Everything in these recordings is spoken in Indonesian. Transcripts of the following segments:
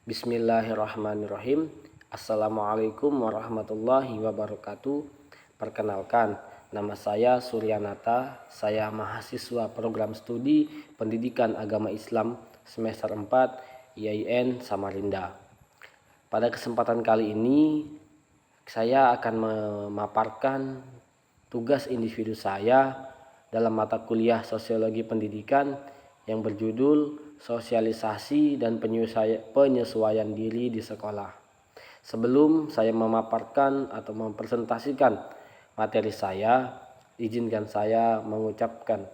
Bismillahirrahmanirrahim. Assalamualaikum warahmatullahi wabarakatuh. Perkenalkan, nama saya Suryanata. Saya mahasiswa program studi Pendidikan Agama Islam semester 4 IAIN Samarinda. Pada kesempatan kali ini saya akan memaparkan tugas individu saya dalam mata kuliah Sosiologi Pendidikan yang berjudul Sosialisasi dan penyesuaian diri di sekolah. Sebelum saya memaparkan atau mempresentasikan materi saya, izinkan saya mengucapkan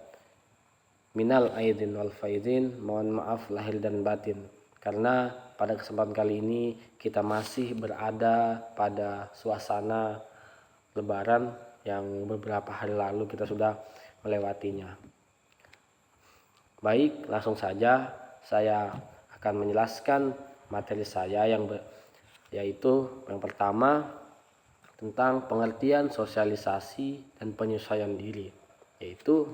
minal aidin wal faizin, mohon maaf lahir dan batin. Karena pada kesempatan kali ini kita masih berada pada suasana Lebaran yang beberapa hari lalu kita sudah melewatinya. Baik, langsung saja saya akan menjelaskan materi saya yaitu yang pertama tentang pengertian sosialisasi dan penyesuaian diri, yaitu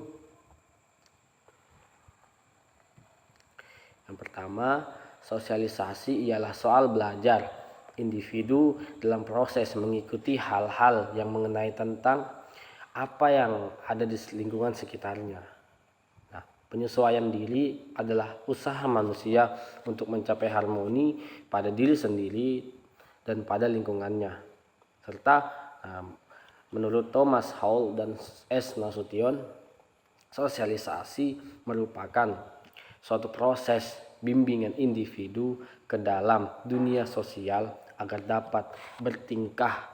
yang pertama, sosialisasi ialah soal belajar individu dalam proses mengikuti hal-hal yang mengenai tentang apa yang ada di lingkungan sekitarnya. Penyesuaian diri adalah usaha manusia untuk mencapai harmoni pada diri sendiri dan pada lingkungannya. Serta menurut Thomas Howell dan S. Nasution, sosialisasi merupakan suatu proses bimbingan individu ke dalam dunia sosial agar dapat bertingkah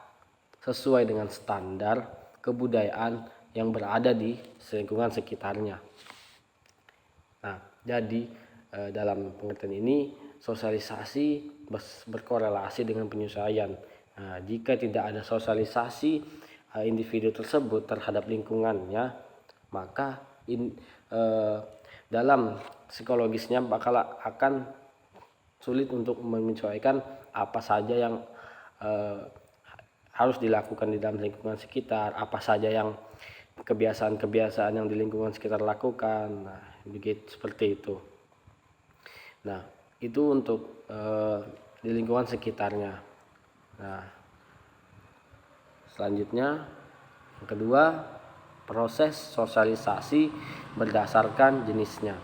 sesuai dengan standar kebudayaan yang berada di lingkungan sekitarnya. Jadi dalam pengertian ini sosialisasi berkorelasi dengan penyesuaian. Jika tidak ada sosialisasi individu tersebut terhadap lingkungannya, maka dalam psikologisnya akan sulit untuk menyesuaikan apa saja yang harus dilakukan di dalam lingkungan sekitar, apa saja yang kebiasaan-kebiasaan yang di lingkungan sekitar lakukan. Begitu seperti itu. Itu untuk di lingkungan sekitarnya. Selanjutnya yang kedua, proses sosialisasi berdasarkan jenisnya.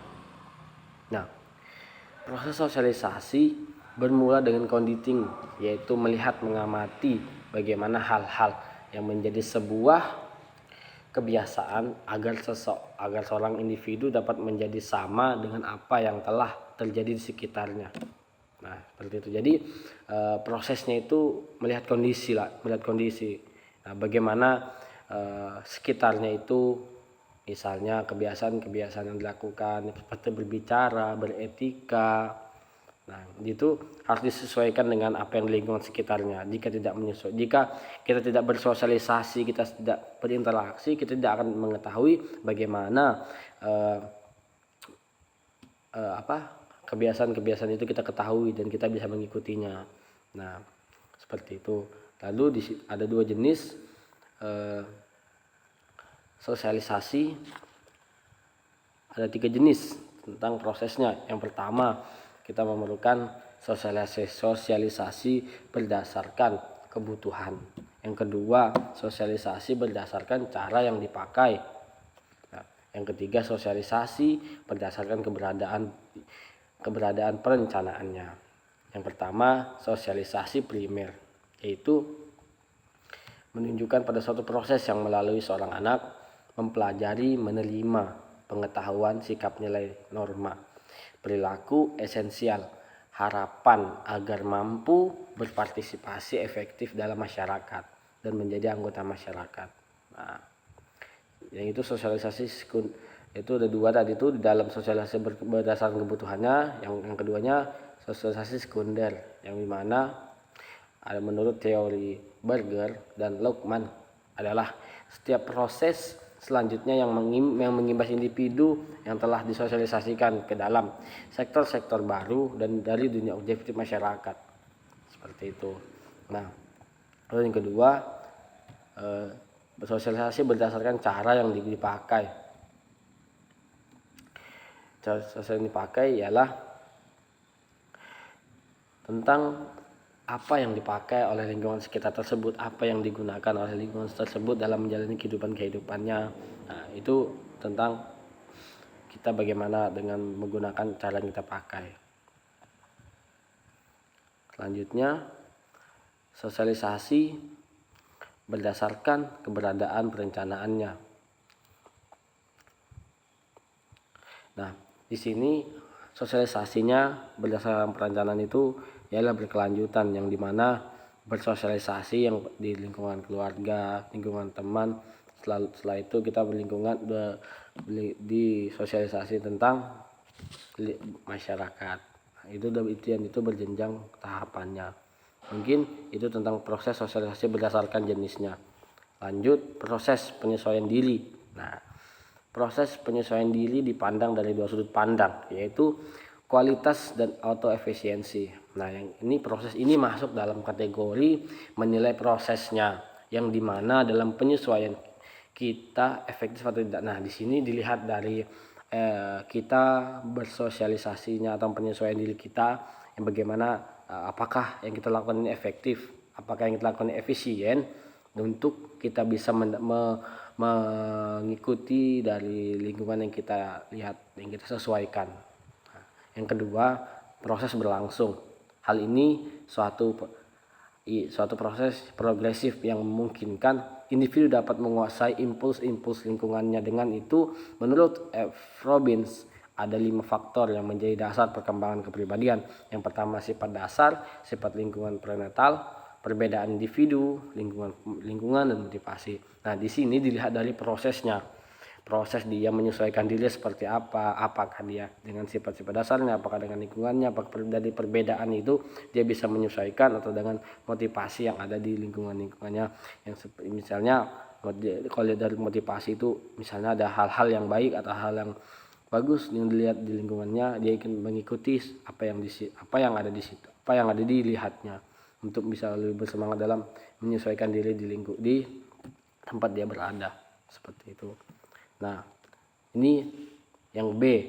Proses sosialisasi bermula dengan conditioning, yaitu melihat mengamati bagaimana hal-hal yang menjadi sebuah kebiasaan agar seorang individu dapat menjadi sama dengan apa yang telah terjadi di sekitarnya. Seperti itu. Jadi prosesnya itu melihat kondisi. Bagaimana sekitarnya itu, misalnya kebiasaan-kebiasaan yang dilakukan seperti berbicara, beretika. Itu harus disesuaikan dengan apa yang di lingkungan sekitarnya. Jika kita tidak bersosialisasi, kita tidak berinteraksi, kita tidak akan mengetahui bagaimana kebiasaan-kebiasaan itu kita ketahui dan kita bisa mengikutinya. Seperti itu. Lalu ada dua jenis sosialisasi. Ada 3 jenis tentang prosesnya. Yang pertama, kita memerlukan sosialisasi berdasarkan kebutuhan. Yang kedua, sosialisasi berdasarkan cara yang dipakai. Yang ketiga, sosialisasi berdasarkan keberadaan perencanaannya. Yang pertama, sosialisasi primer, yaitu menunjukkan pada suatu proses yang melalui seorang anak mempelajari, menerima pengetahuan, sikap, nilai, norma, perilaku esensial, harapan agar mampu berpartisipasi efektif dalam masyarakat dan menjadi anggota masyarakat. Yang itu sosialisasi itu ada 2 tadi, itu di dalam sosialisasi berdasarkan kebutuhannya. Yang keduanya sosialisasi sekunder, yang dimana ada menurut teori Berger dan Luckman adalah setiap proses selanjutnya yang mengimbas individu yang telah disosialisasikan ke dalam sektor-sektor baru dan dari dunia objektif masyarakat. Seperti itu. Lalu yang kedua, bersosialisasi berdasarkan cara yang dipakai. Cara yang dipakai ialah tentang apa yang dipakai oleh lingkungan sekitar tersebut, apa yang digunakan oleh lingkungan tersebut dalam menjalani kehidupannya. Nah, itu tentang kita bagaimana dengan menggunakan cara yang kita pakai. Selanjutnya, sosialisasi berdasarkan keberadaan perencanaannya. Nah, di sini sosialisasinya berdasarkan perencanaan itu ialah berkelanjutan, yang dimana bersosialisasi yang di lingkungan keluarga, lingkungan teman, setelah itu kita di sosialisasi tentang masyarakat. Itu berjenjang tahapannya. Mungkin itu tentang proses sosialisasi berdasarkan jenisnya. Lanjut, proses penyesuaian diri. Nah, proses penyesuaian diri dipandang dari dua sudut pandang, yaitu kualitas dan auto efisiensi. Nah, proses ini masuk dalam kategori menilai prosesnya, yang dimana dalam penyesuaian kita efektif atau tidak. Nah, di sini dilihat dari kita bersosialisasinya atau penyesuaian diri kita, yang bagaimana apakah yang kita lakukan ini efektif, apakah yang kita lakukan ini efisien untuk kita bisa mengikuti dari lingkungan yang kita lihat, yang kita sesuaikan. Nah, yang kedua, proses berlangsung. Hal ini suatu proses progresif yang memungkinkan individu dapat menguasai impuls lingkungannya. Dengan itu, menurut F. Robbins, ada 5 faktor yang menjadi dasar perkembangan kepribadian. Yang pertama, sifat dasar, sifat lingkungan prenatal, perbedaan individu, lingkungan dan motivasi. Nah, di sini dilihat dari prosesnya. Proses dia menyesuaikan diri seperti apa, apakah dia dengan sifat-sifat dasarnya, apakah dengan lingkungannya, apakah dari perbedaan itu dia bisa menyesuaikan, atau dengan motivasi yang ada di lingkungannya. Yang misalnya kalau dari motivasi itu misalnya ada hal-hal yang baik atau hal yang bagus yang dilihat di lingkungannya, dia ingin mengikuti apa yang ada di situ, apa yang ada dilihatnya, untuk bisa lebih bersemangat dalam menyesuaikan diri di tempat dia berada, seperti itu. Nah, ini yang B,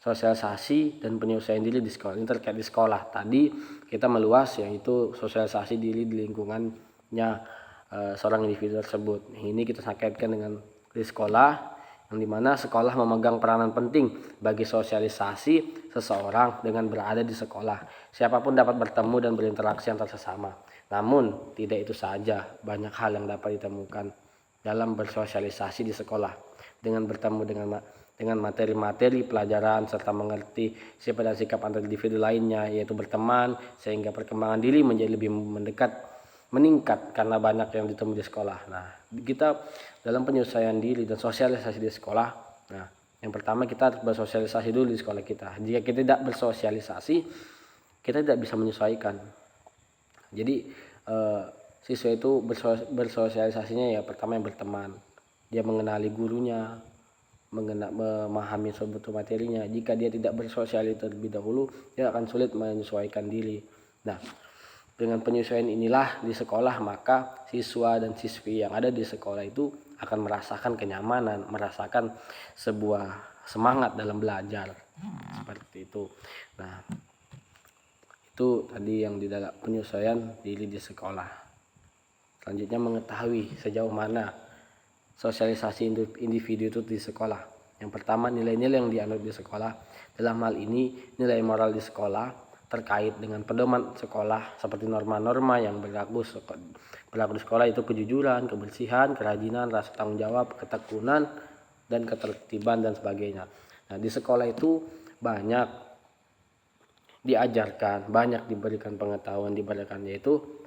sosialisasi dan penyelesaian diri di sekolah. Ini terkait di sekolah. Tadi kita meluas, yaitu sosialisasi diri di lingkungannya seorang individu tersebut. Ini kita kaitkan dengan di sekolah, yang dimana sekolah memegang peranan penting bagi sosialisasi seseorang dengan berada di sekolah. Siapapun dapat bertemu dan berinteraksi antar sesama. Namun tidak itu saja, banyak hal yang dapat ditemukan dalam bersosialisasi di sekolah, dengan bertemu dengan materi-materi pelajaran, serta mengerti sifat dan sikap antar individu lainnya, yaitu berteman, sehingga perkembangan diri menjadi lebih meningkat karena banyak yang ditemui di sekolah. Nah, kita dalam penyelesaian diri dan sosialisasi di sekolah, nah, yang pertama kita bersosialisasi dulu di sekolah kita. Jika kita tidak bersosialisasi, kita tidak bisa menyesuaikan. Jadi siswa itu bersosialisasinya ya pertama yang berteman, dia mengenali gurunya, memahami suatu materinya. Jika dia tidak bersosialisasi terlebih dahulu, dia akan sulit menyesuaikan diri. Nah, dengan penyesuaian inilah di sekolah, maka siswa dan siswi yang ada di sekolah itu akan merasakan kenyamanan, merasakan sebuah semangat dalam belajar, seperti itu. Nah, itu tadi yang di dalam penyesuaian diri di sekolah. Selanjutnya, mengetahui sejauh mana sosialisasi individu itu di sekolah. Yang pertama, nilai-nilai yang dianut di sekolah. Dalam hal ini, nilai moral di sekolah terkait dengan pedoman sekolah, seperti norma-norma yang berlaku di sekolah, itu kejujuran, kebersihan, kerajinan, rasa tanggung jawab, ketekunan, dan ketertiban dan sebagainya. Nah, di sekolah itu banyak diajarkan, banyak diberikan pengetahuan, yaitu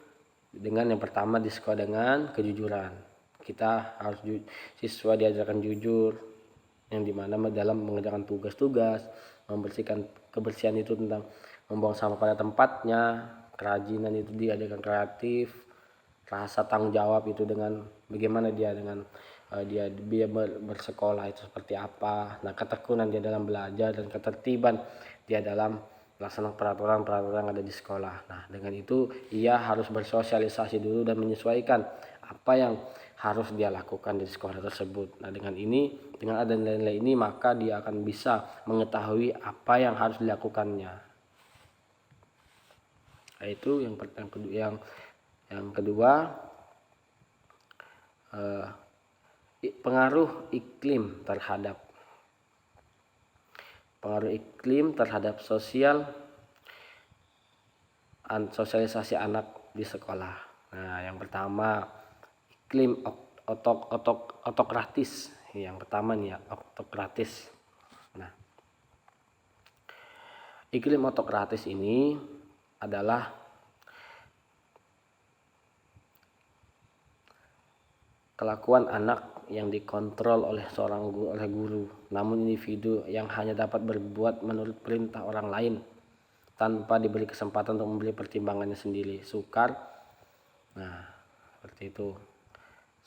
dengan yang pertama di sekolah dengan kejujuran. Kita harus siswa diajarkan jujur, yang dimana dalam mengerjakan tugas-tugas, membersihkan, kebersihan itu tentang membuang sampah pada tempatnya, kerajinan itu diajarkan kreatif, rasa tanggung jawab itu dengan bagaimana dia dengan dia bersekolah itu seperti apa. Nah, ketekunan dia dalam belajar, dan ketertiban dia dalam melaksanakan peraturan-peraturan yang ada di sekolah. Nah, dengan itu ia harus bersosialisasi dulu dan menyesuaikan apa yang harus dia lakukan di sekolah tersebut. Nah, dengan ada nilai-nilai ini, maka dia akan bisa mengetahui apa yang harus dilakukannya. Yaitu yang kedua pengaruh iklim terhadap sosialisasi anak di sekolah. Nah, yang pertama iklim otokratis. Yang pertama nih ya, otokratis. Nah, iklim otokratis ini adalah kelakuan anak yang dikontrol oleh guru, namun individu yang hanya dapat berbuat menurut perintah orang lain tanpa diberi kesempatan untuk memberi pertimbangannya sendiri. Sukar. Nah, seperti itu.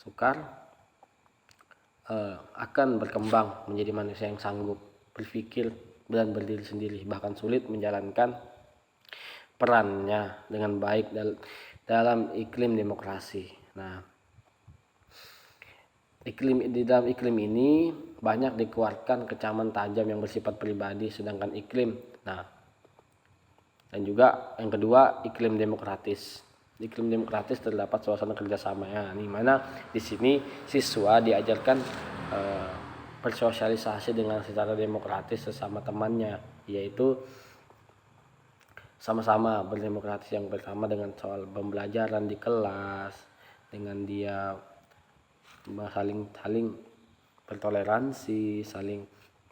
Sukar akan berkembang menjadi manusia yang sanggup berpikir dan berdiri sendiri, bahkan sulit menjalankan perannya dengan baik dalam iklim demokrasi. Nah, di dalam iklim ini banyak dikeluarkan kecaman tajam yang bersifat pribadi, sedangkan dan juga yang kedua iklim demokratis. Iklim demokratis terdapat suasana kerjasama, ya, di mana di sini siswa diajarkan bersosialisasi dengan secara demokratis sesama temannya, yaitu sama-sama berdemokratis. Yang pertama dengan soal pembelajaran di kelas, dengan dia saling bertoleransi, saling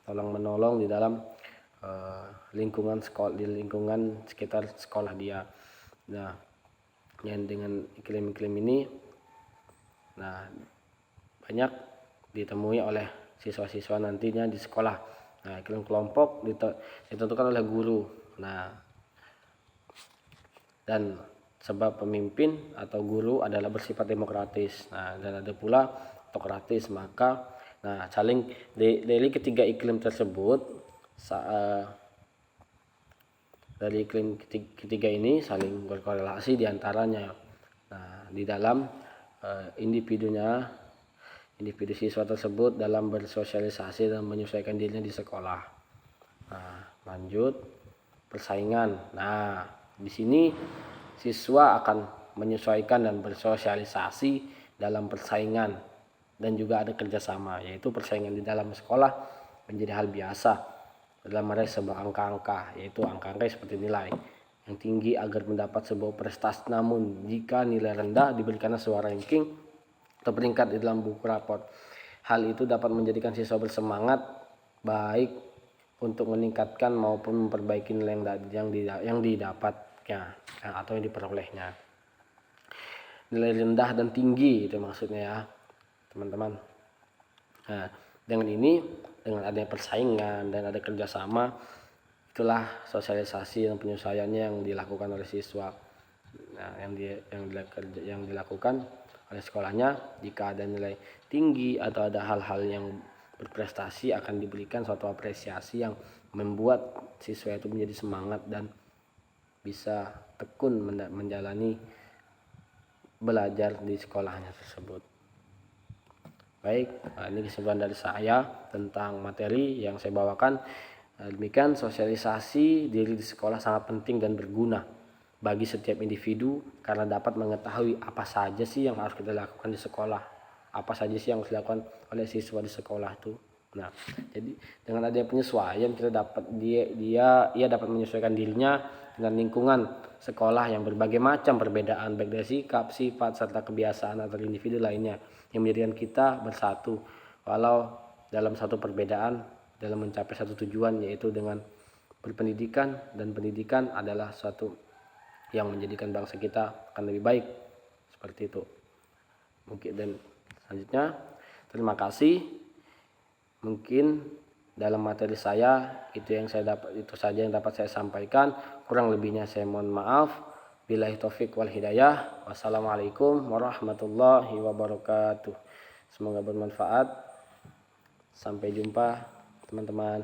tolong menolong di dalam lingkungan sekitar sekolah dia. Nah, yang dengan iklim ini banyak ditemui oleh siswa-siswa nantinya di sekolah. Nah, iklim kelompok ditentukan oleh guru. Nah, dan sebab pemimpin atau guru adalah bersifat demokratis. Nah, dan ada pula otokratis. Dari ketiga iklim tersebut, dari iklim ketiga ini saling berkorelasi diantaranya. Nah, di dalam individu siswa tersebut dalam bersosialisasi dan menyesuaikan dirinya di sekolah. Nah, lanjut persaingan. Nah, di sini siswa akan menyesuaikan dan bersosialisasi dalam persaingan dan juga ada kerjasama, yaitu persaingan di dalam sekolah menjadi hal biasa dalam meraih sebuah angka-angka, yaitu angka-angka seperti nilai yang tinggi agar mendapat sebuah prestasi. Namun jika nilai rendah diberikan sebuah ranking atau peringkat di dalam buku raport, hal itu dapat menjadikan siswa bersemangat baik untuk meningkatkan maupun memperbaiki nilai yang didapatnya atau yang diperolehnya. Nilai rendah dan tinggi itu maksudnya, ya teman-teman. Nah, dengan adanya persaingan dan ada kerjasama, itulah sosialisasi dan penyesuaiannya yang dilakukan oleh siswa. Nah, yang dilakukan oleh sekolahnya, jika ada nilai tinggi atau ada hal-hal yang berprestasi, akan diberikan suatu apresiasi yang membuat siswa itu menjadi semangat dan bisa tekun menjalani belajar di sekolahnya tersebut. Baik, ini kesimpulan dari saya tentang materi yang saya bawakan. Demikian, sosialisasi diri di sekolah sangat penting dan berguna bagi setiap individu karena dapat mengetahui apa saja sih yang harus kita lakukan di sekolah, apa saja sih yang harus dilakukan oleh siswa di sekolah itu. Nah, jadi dengan adanya penyesuaian kita dapat dia dapat menyesuaikan dirinya dengan lingkungan sekolah yang berbagai macam perbedaan baik dari sikap, sifat serta kebiasaan antar individu lainnya yang menjadikan kita bersatu walau dalam satu perbedaan dalam mencapai satu tujuan, yaitu dengan berpendidikan, dan pendidikan adalah suatu yang menjadikan bangsa kita akan lebih baik. Seperti itu. Mungkin dan selanjutnya, terima kasih. Mungkin dalam materi saya itu saja yang dapat saya sampaikan. Kurang lebihnya saya mohon maaf. Billahi taufik wal hidayah. Wassalamualaikum warahmatullahi wabarakatuh. Semoga bermanfaat. Sampai jumpa teman-teman.